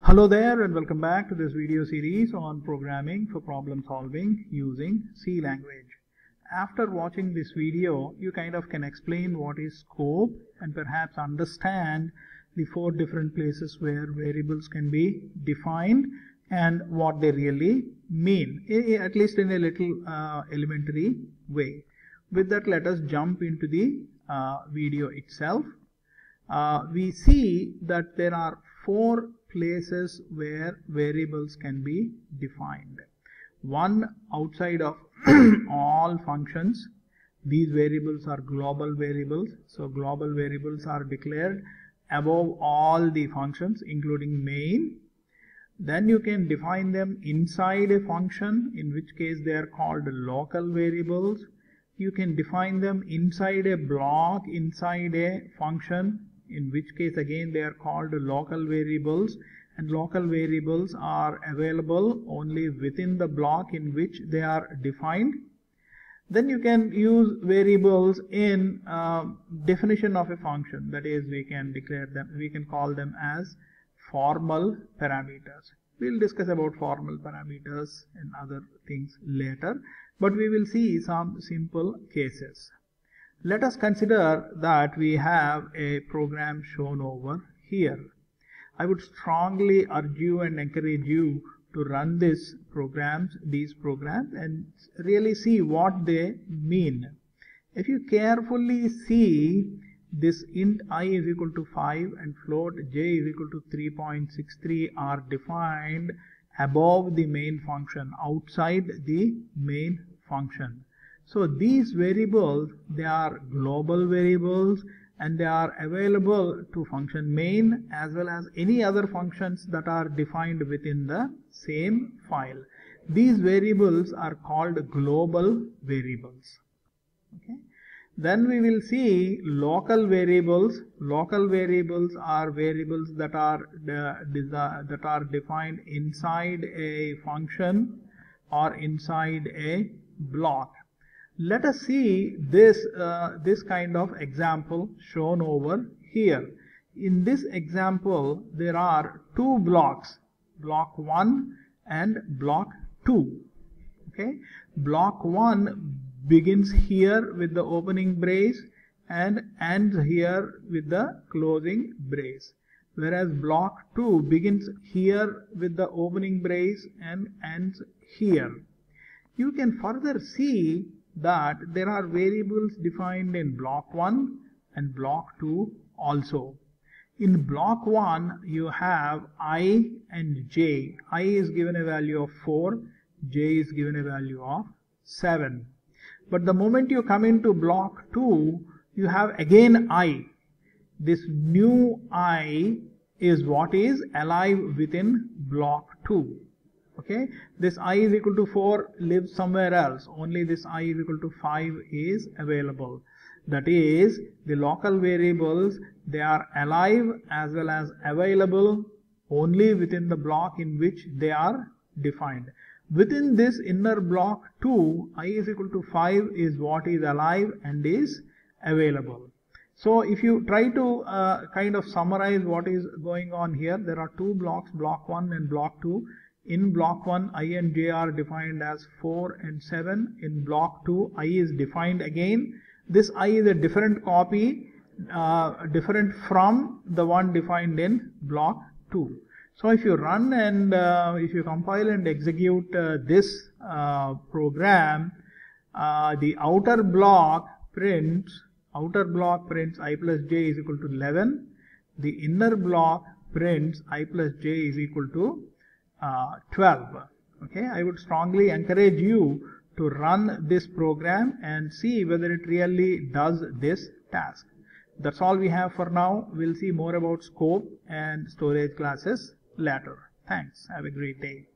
Hello there and welcome back to this video series on programming for problem solving using C language. After watching this video, you kind of can explain what is scope and perhaps understand the 4 different places where variables can be defined and what they really mean, at least in a little elementary way. With that, let us jump into the video itself. We see that there are 4 places where variables can be defined. One, outside of all functions. These variables are global variables. So global variables are declared above all the functions, including main. Then you can define them inside a function, in which case they are called local variables. You can define them inside a block, inside a function, in which case again they are called local variables, and local variables are available only within the block in which they are defined. Then you can use variables in definition of a function, that is, we can declare them, we can call them as formal parameters. We'll discuss about formal parameters and other things later, but we will see some simple cases. Let us consider that we have a program shown over here. I would strongly urge you and encourage you to run these programs and really see what they mean. If you carefully see this int I is equal to 5 and float j is equal to 3.63 are defined above the main function, outside the main function. So these variables, they are global variables and they are available to function main as well as any other functions that are defined within the same file. These variables are called global variables. Okay. Then we will see local variables. Local variables are variables that are defined inside a function or inside a block. Let us see this kind of example shown over here. In this example, there are 2 blocks, block 1 and block 2. Okay, block 1 begins here with the opening brace and ends here with the closing brace, whereas block 2 begins here with the opening brace and ends here. You can further see that there are variables defined in block 1 and block 2 also. In block 1 you have I and j. I is given a value of 4, j is given a value of 7. But the moment you come into block 2, you have again I. This new I is what is alive within block 2. Okay, this I is equal to 4 lives somewhere else. Only this I is equal to 5 is available. That is, the local variables, they are alive as well as available only within the block in which they are defined. Within this inner block 2, I is equal to 5 is what is alive and is available. So if you try to kind of summarize what is going on here, there are 2 blocks, block 1 and block 2. In block 1, I and j are defined as 4 and 7. In block 2, I is defined again. This I is a different copy, different from the one defined in block 2. So if you run and if you compile and execute this program, the outer block prints I plus j is equal to 11. The inner block prints I plus j is equal to 12. Okay, I would strongly encourage you to run this program and see whether it really does this task. That's all we have for now. We'll see more about scope and storage classes later. Thanks. Have a great day.